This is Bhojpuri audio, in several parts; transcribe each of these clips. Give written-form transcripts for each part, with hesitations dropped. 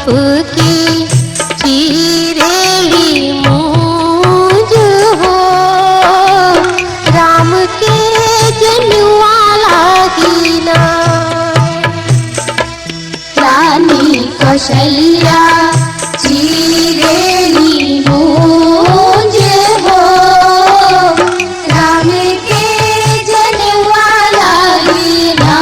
की चीरेली मूंज हो, राम के जनुआ लागिना। रानी कौशल्या चीरेली मूंज हो, राम के जनुआ लागिना।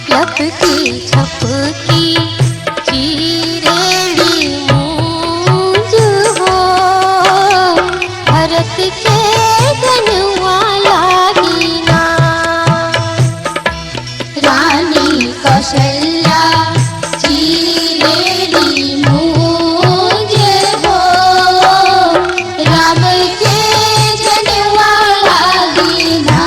लपकी छपकी चीरेली मूंज हो, भरत के जनुआ लागिना। रानी कौशल्या चीरेली मूंज हो, राम के जनुआ लागिना।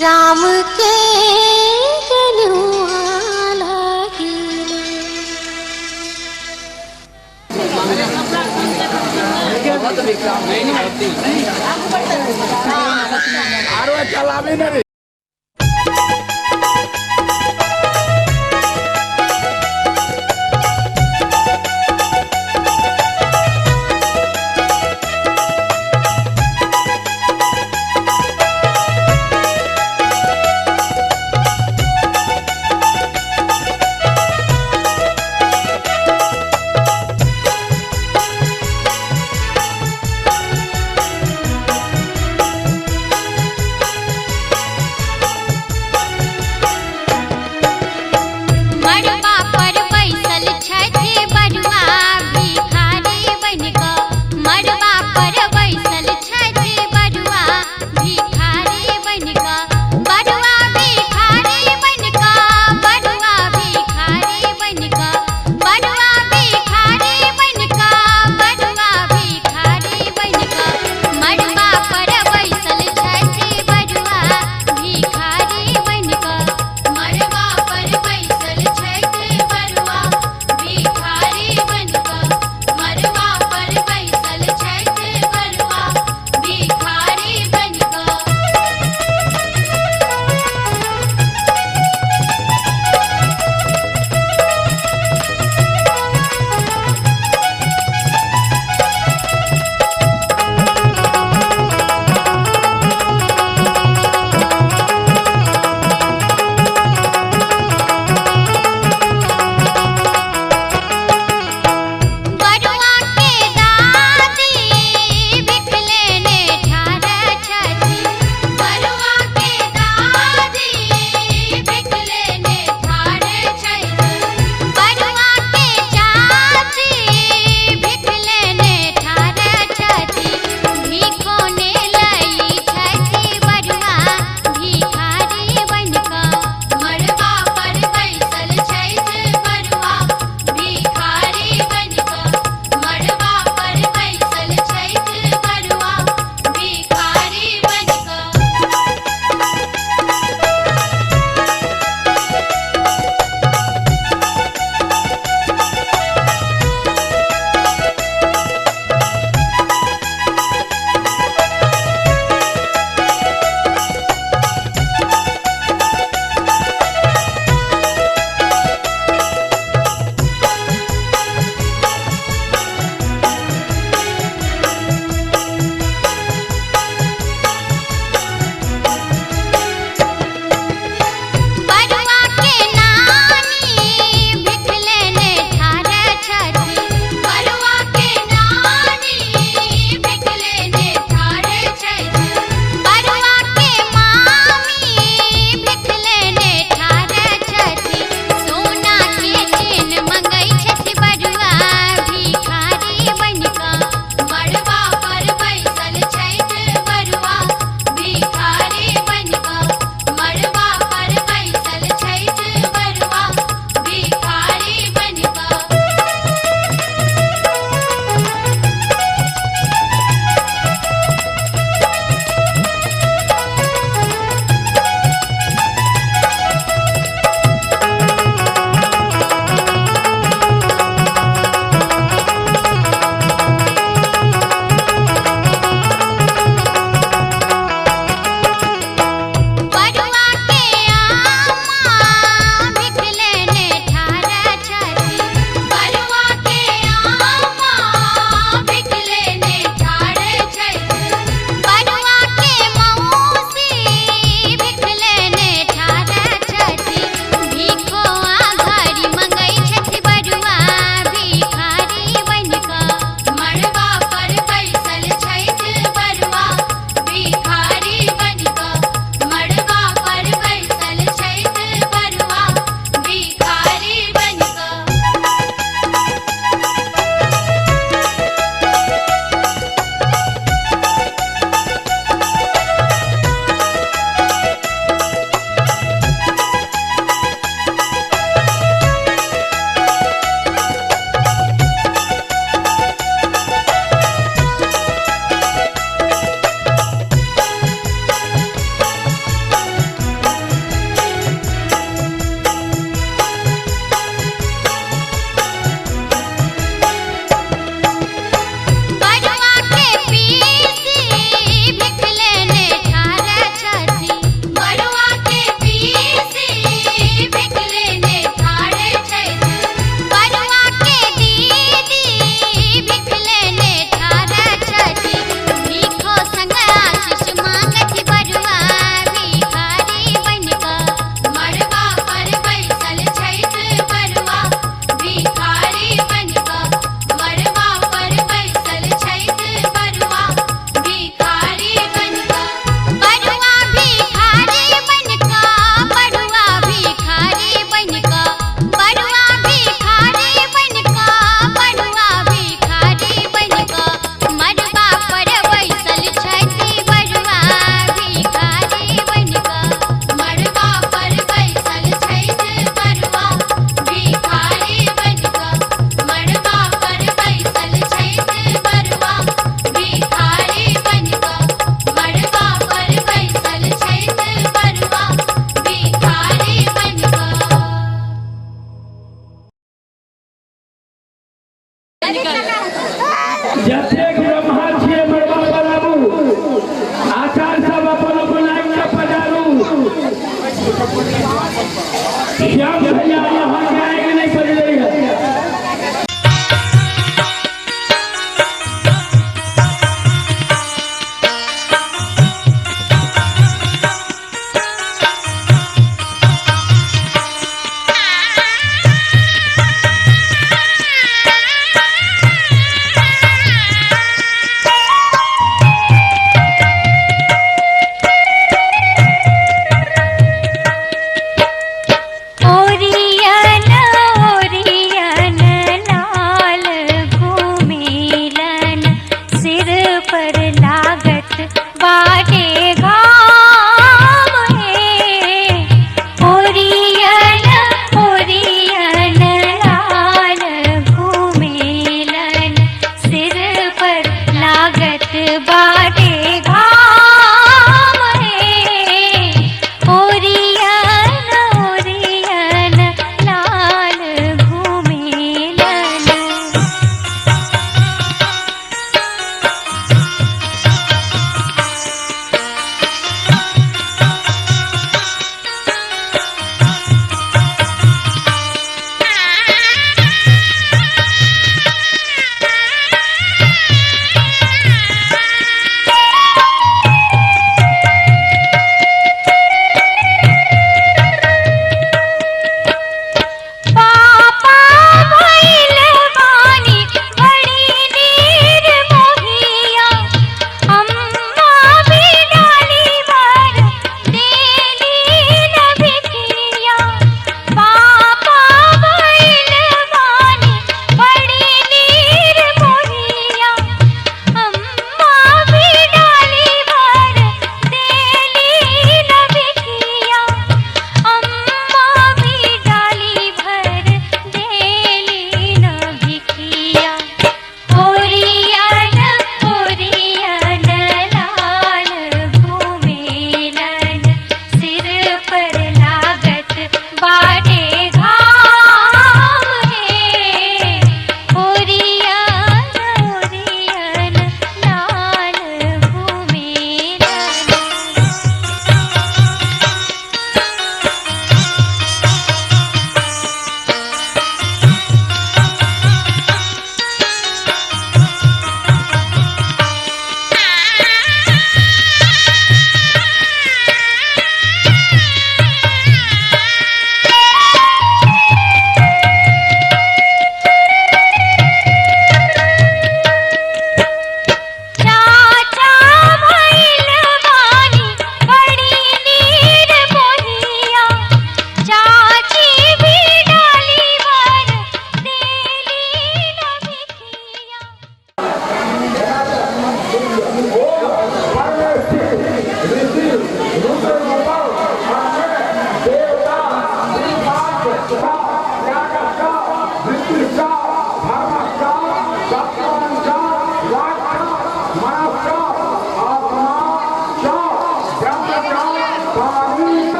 राम के जनुआ लागिना। श्याम भैया यहाँ के आएंगे नहीं पड़ रही है।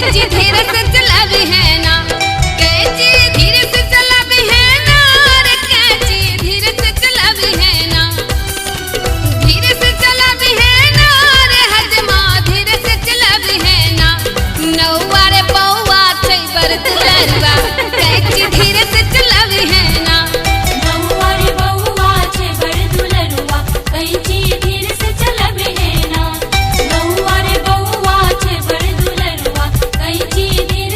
कैंची धीरे से चलावी है ना, कैंची धीरे से चलावी है ना, रे कैंची धीरे से चलावी है ना, धीरे से चलावी है ना, रे हजमा धीरे से चलावी है ना, नौवा रे बौवा छै बर दुलरुआ, कैंची धीरे से चलावी है ना। नौवा रे बौवा छे बड़ दुलरुआ, कैंची धीरे से चलावे है ना। नौवा रे बौवा छे बड़ दुलरुआ, कैंची धीरे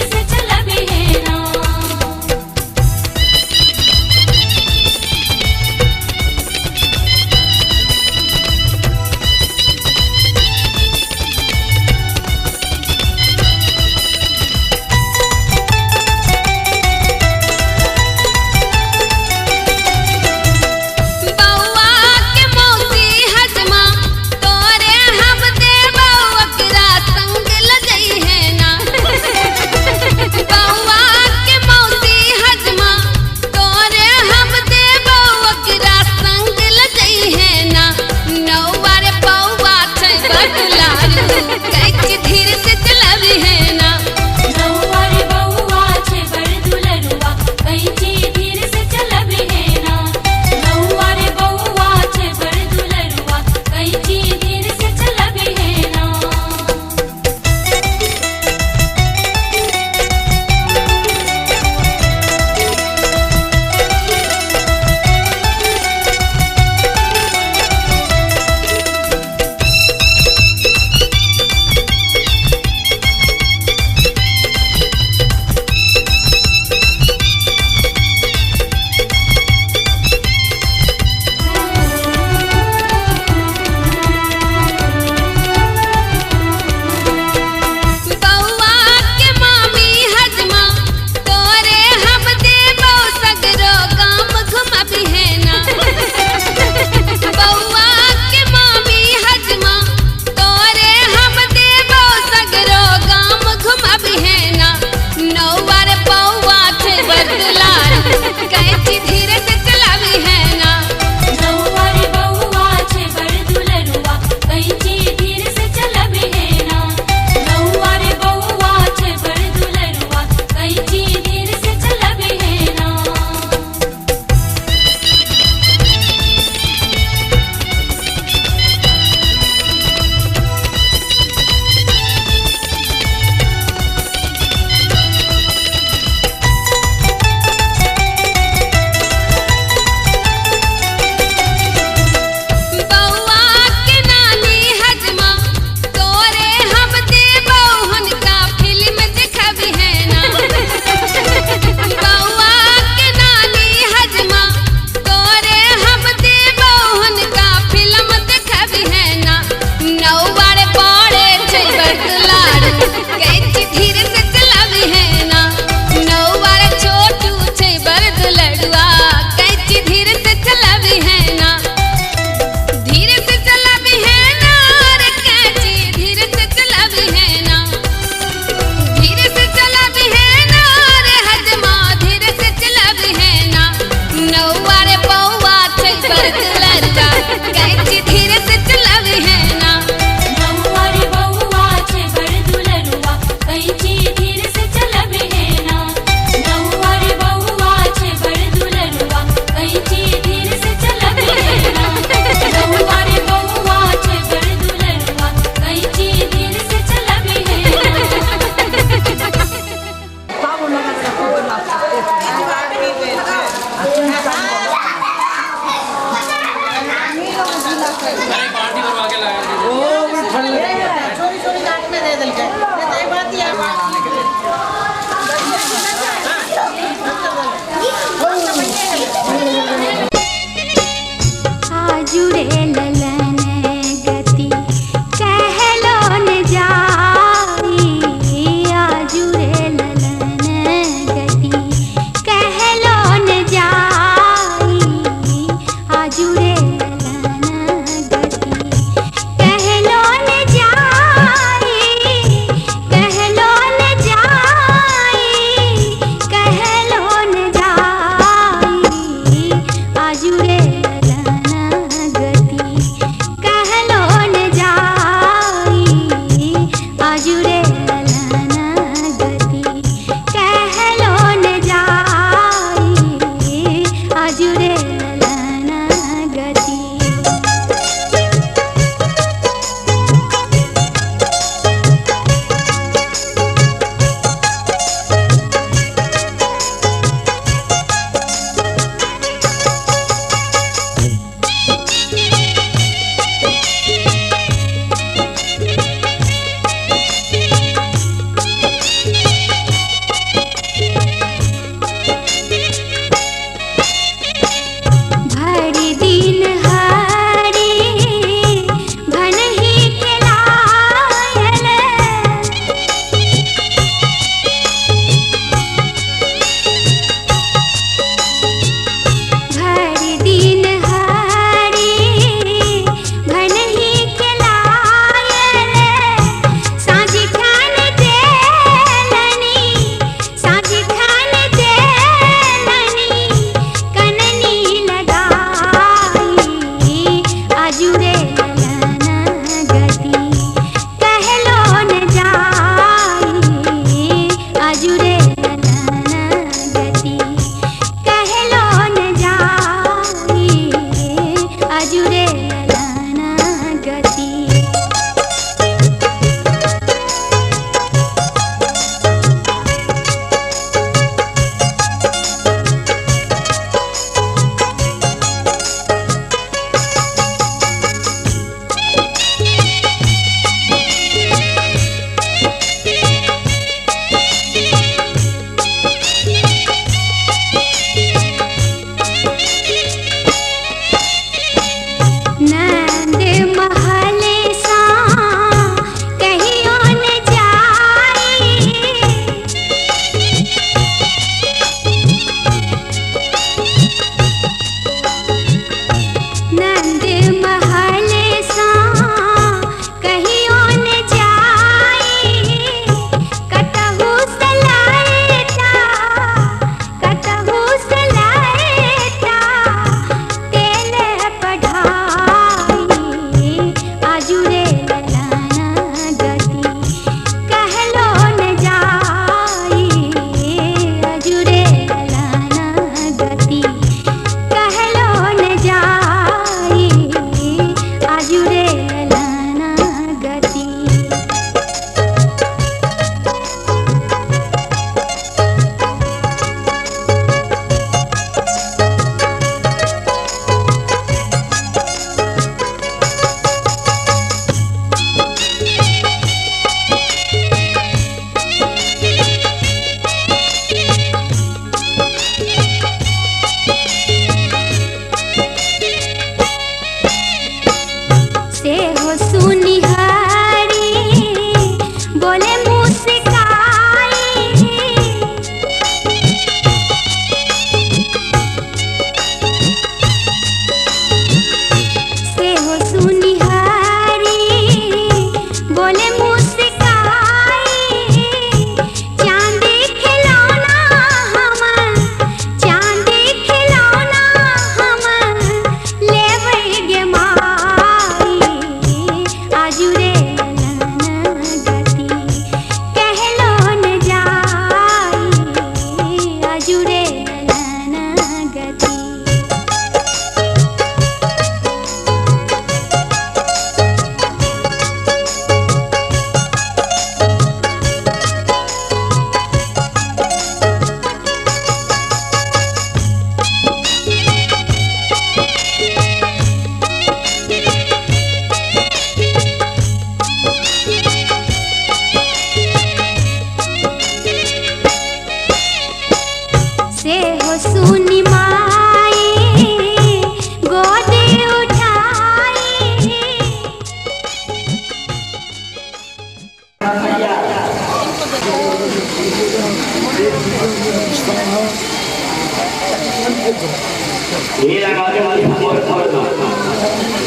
ये लगा दे वाली हमर कर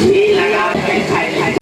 ये लगा के खाए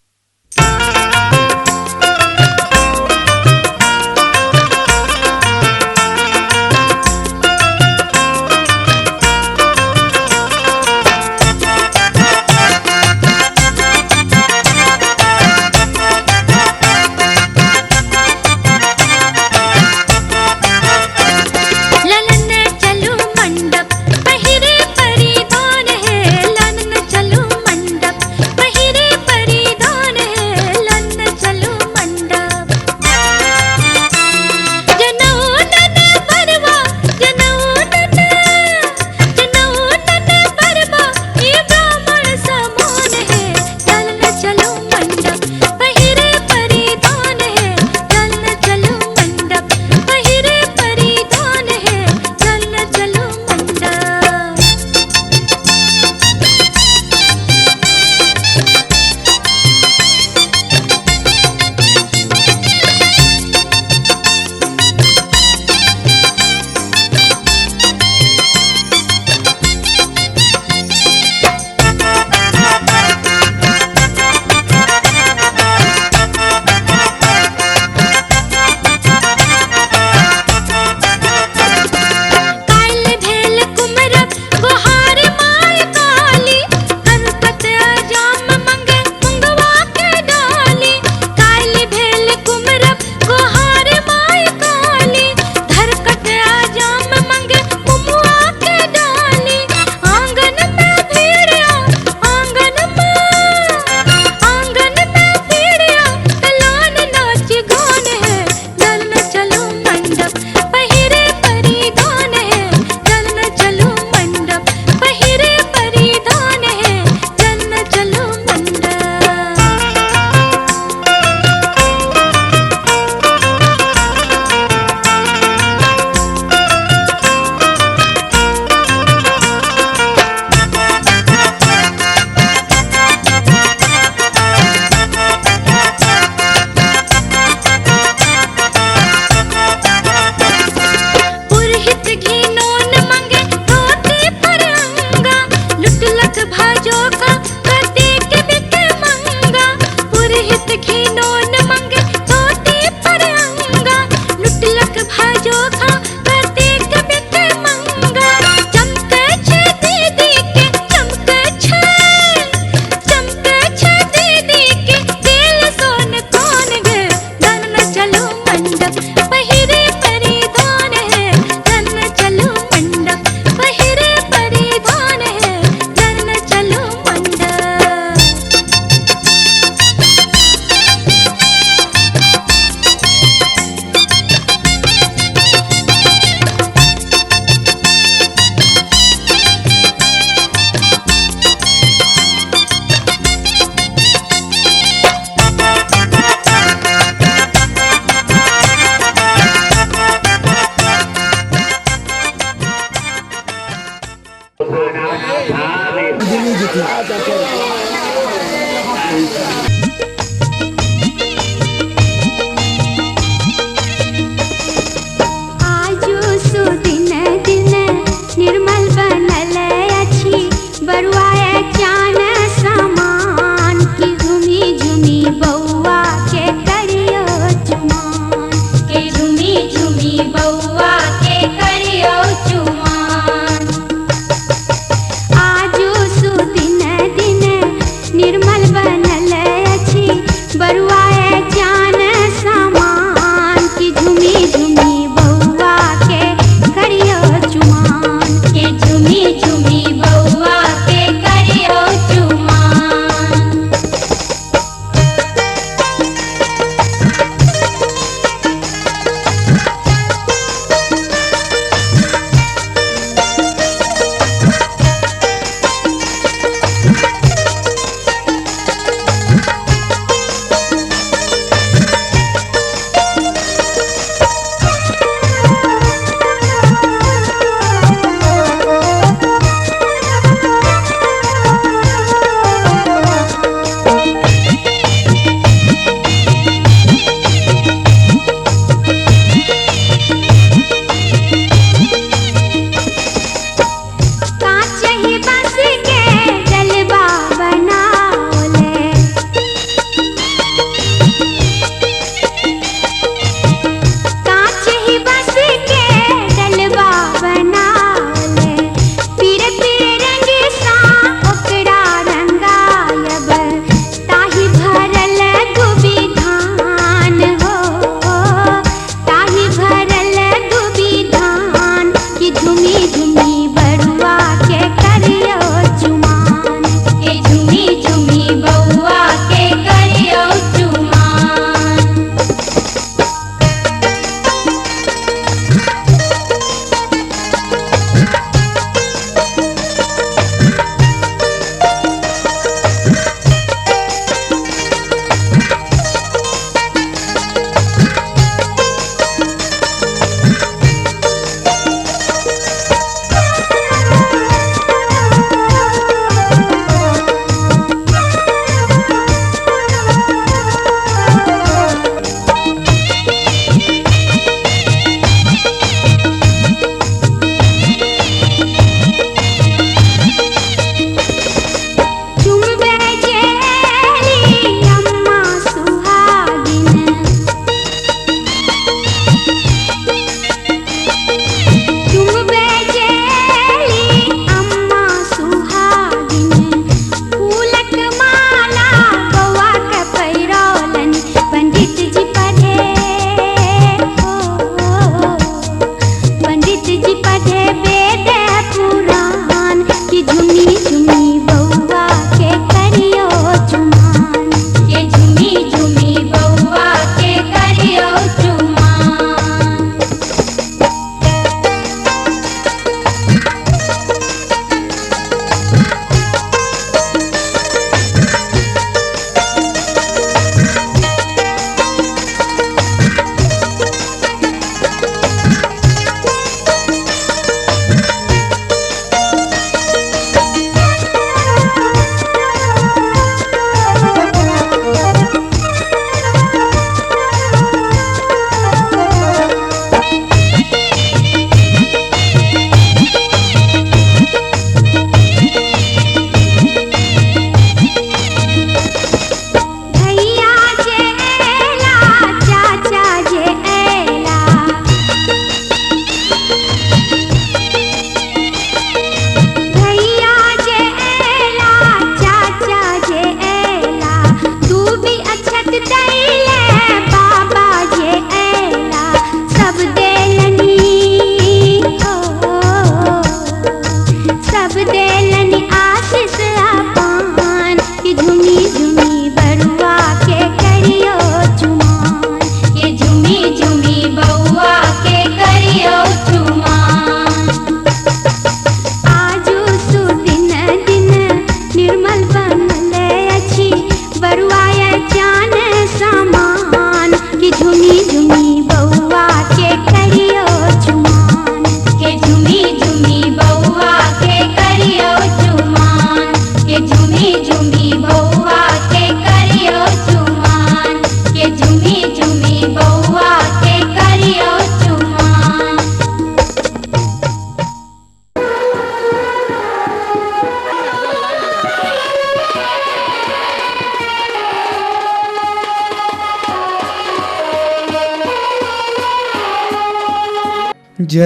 जय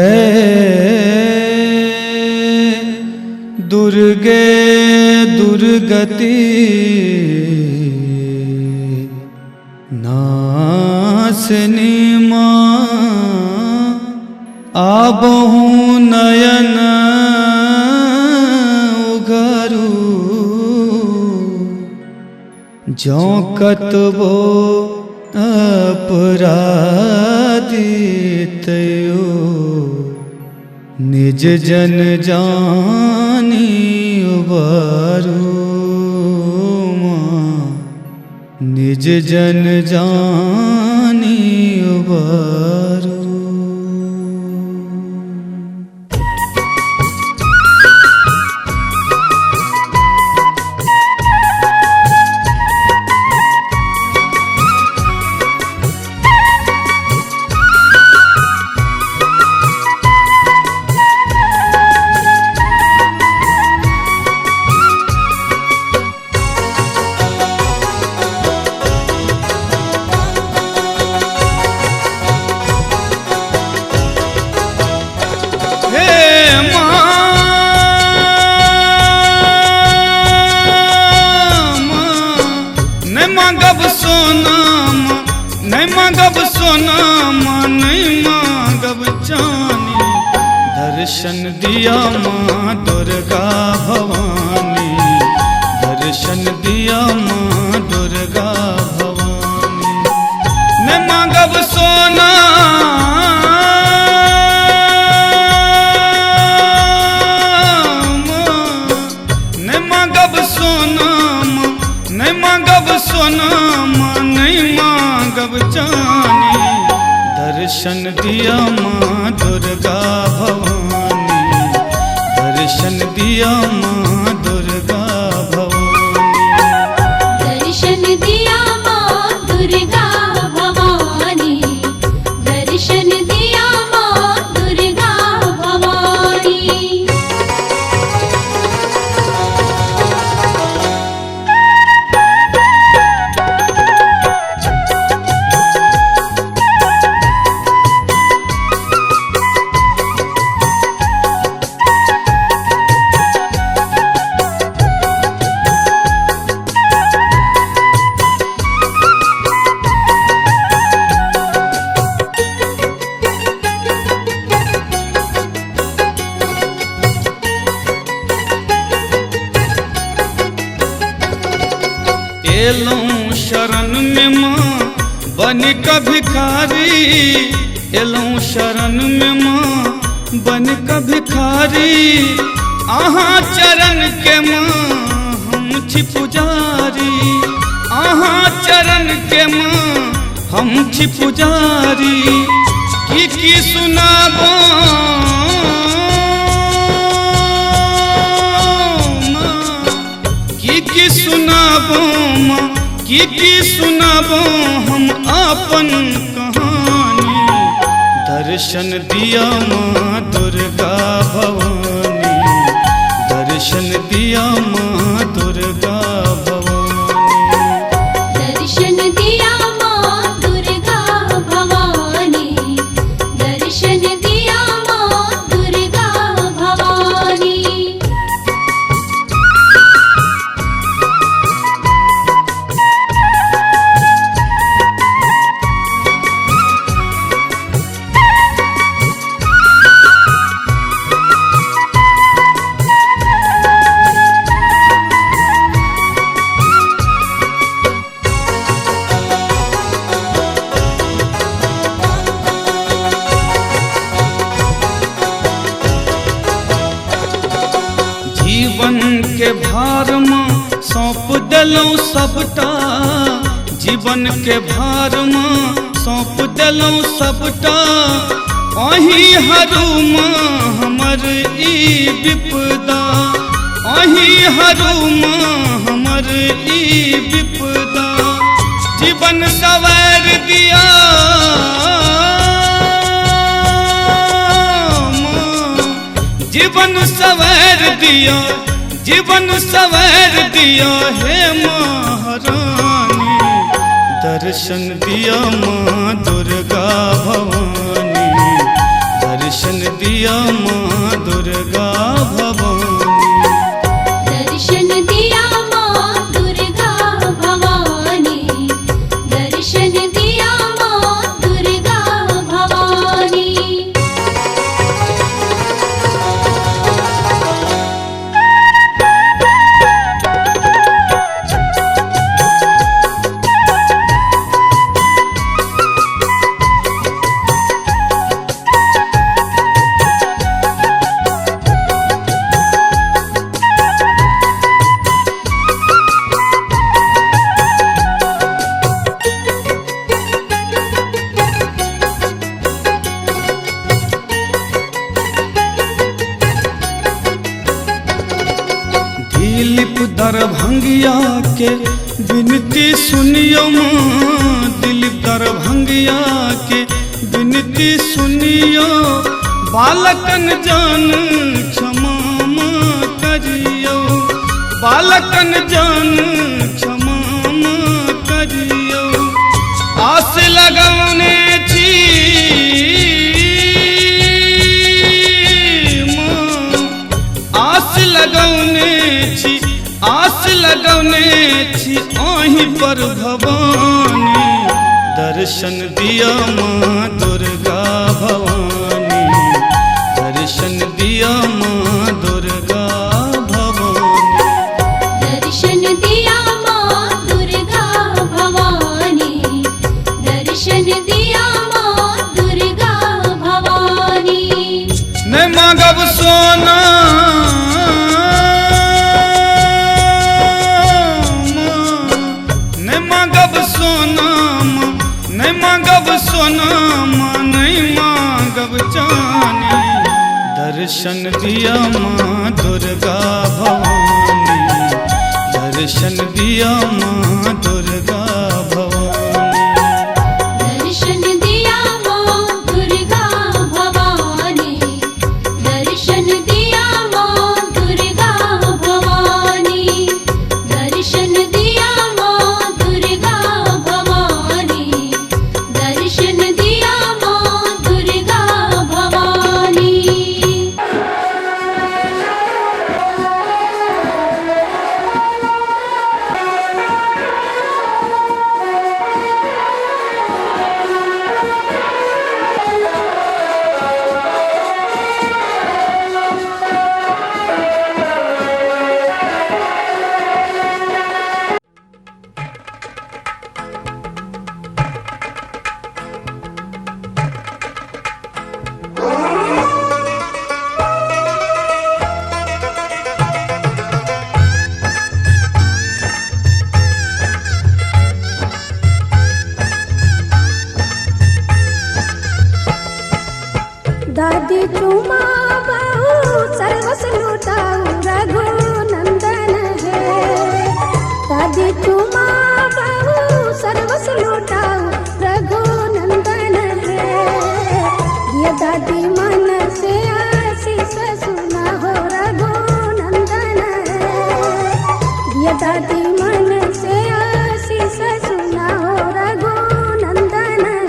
दुर्गे दुर्गति नासिनी माँ आबहु नयन उघरू जो कतबो अपराधी तयो निज जन जानी उबारू माँ निज जन जानी उबारू। दर्शन दिया माँ दुर्गा भवानी, दर्शन दिया माँ दुर्गा भवानी। न मांगब सोना न मांगब सोना न मांगब सोना नहीं मांगब चानी। दर्शन दिया माँ दुर्गा भवानी, दर्शन दिया माँ दुर्गा भवानी। दर्शन दिया माँ दुर्गा भवानी, दर्शन दिया माँ दुर्गा भवानी। एलूं शरण में माँ बन का भिखारी, एलूं शरण में माँ बन का भिखारी। आहा चरण के माँ हम छी पुजारी, आहा चरण के माँ हम छी पुजारी। की सुनाबो की सुनाबो माँ की सुनाबो हम अपन कहानी। दर्शन दिया माँ दुर्गा भवानी, दर्शन दिया माँ दुर्गा भवानी। दर्शन दिया माँ दुर्गा भवानी, दर्शन दिया माँ दुर्गा भवानी। जीवन के भार में सौंप दिलौं सबटा, जीवन के भार में सौंप दिलौं सबटा। अहीं हरू माँ हमर ई विपदा, अहीं हरू माँ हमर ई विपदा। जीवन सवार दिया जीवन सवार दिया, जीवन सवार दिया हे महारानी। दर्शन दिया माँ दुर्गा भवानी, दर्शन दर्शन दिया माँ दुर्गा भवानी। दर्शन दिया माँ दुर्गा भवानी, दर्शन दिया माँ दुर्गा भवानी। दिलीप दरभंगिया के विनती सुनियो माँ, दिलीप दरभंगिया के विनती सुनियो। बालकन जान क्षमा माँ करियो, बालकन जान क्षमा माँ करियो। आस लगौने छी आस लगौने छी, आस लगौने छी आही पर भवानी। दर्शन दिया माँ दुर्गा भवानी, दर्शन दिया माँ दुर्गा भवानी। दर्शन दिया माँ दुर्गा भवानी, दर्शन दिया माँ दुर्गा भवानी। न मांगब सोना सोना माँ नहीं मांगब चानी। दर्शन दिया माँ दुर्गा भवानी, दर्शन दिया माँ दुर्गा भवानी। दर्शन दिया माँ दुर्गा भवानी, दर्शन दिया माँ दुर्गा भवानी, दर्शन दिया माँ दुर्गा भवानी, दर्शन दिया माँ दुर्गा भवानी। दादी चुमा बहु सर्वस लुटाऊ रघुनंदन है। दादी चुमा बहु सर्वस लुटाऊ रघुनंदन है। ये दादी मन से आशीष सुना हो रघुनंदन है। ये दादी मन से आशीष सुना हो रघुनंदन है।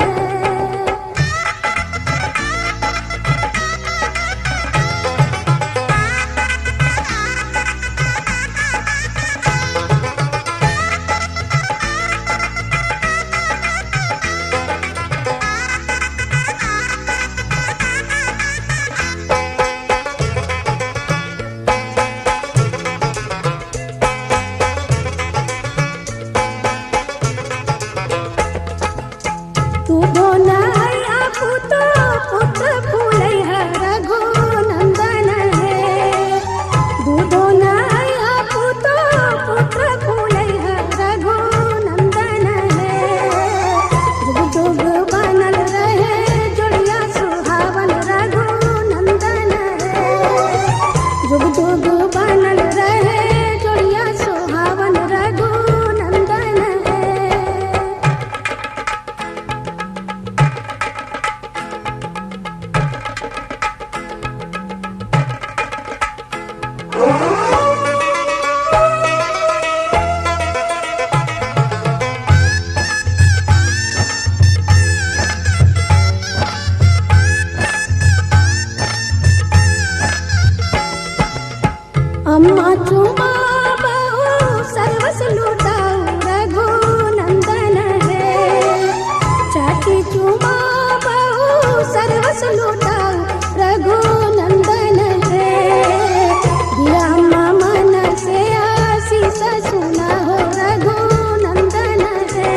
अम्मा चुमा बहु सर्वस लुटाऊ रघुनंदन है। चाची चुमा बहु सर्वस लुटाऊ रघुनंदन है। दिया अम्मा मन से आशीष सुना हो रघुनंदन है।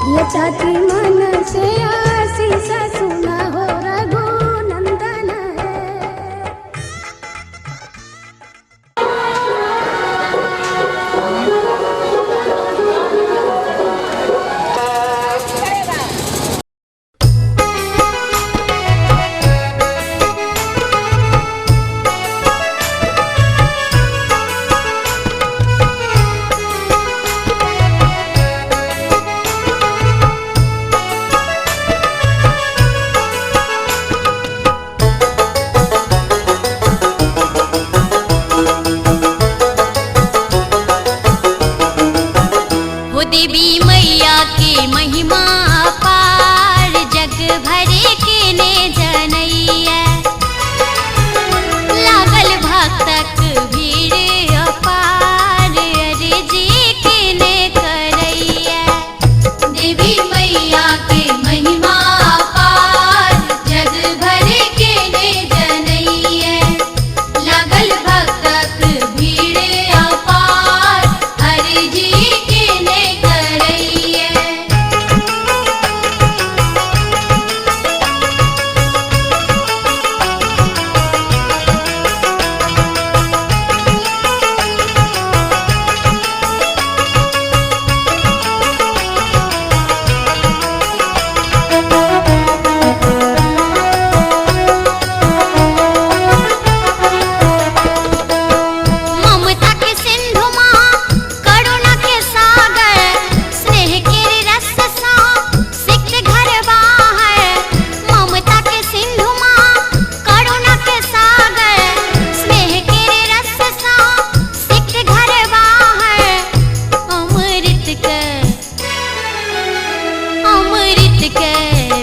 दिया चाची मन से आशीष सुना हो रघुनंदन है। हो देवी मैया के महिमा अपार, जग भरे के ने जनैया। लागल भक्तक भीड़ अपार, अर्जी के ने करैया। देवी मैया के महिमा अपार, जग भरे के ने जनैया। लागल भक्तक भीड़ अपार, अर्जी के ने करैया। ममता के सिंधु माँ, करुणा के सागर, स्नेह के रस सा सिक्त घर बाहर। ममता के सिंधु माँ, करुणा के सागर, स्नेह के रस सा सिक्त घर बाहर। अमृत के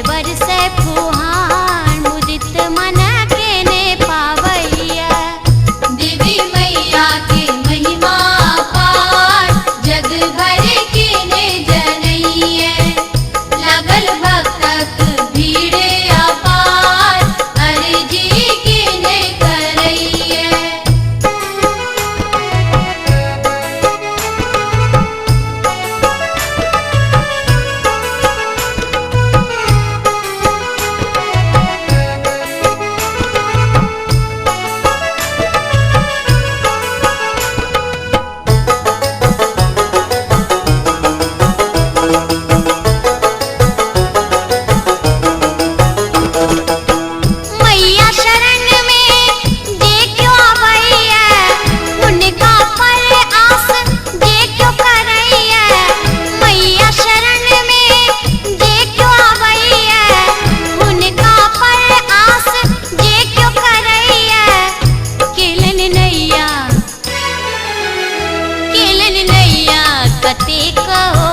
बरसे फुहार, मुदित मन के ने पावैया। देवी मैया के महिमा अपार, जग भर के ने जनैया। लागल भक्तक भीड़ अपार, अर्जी के ने करैया। मैया शरण में जे क्यों आवैया, उनका पर आस जे क्यों करैया। मैया शरण में जे क्यों आवैया, उनका पर आस जे क्यों करैया। केलन नैया कते कहो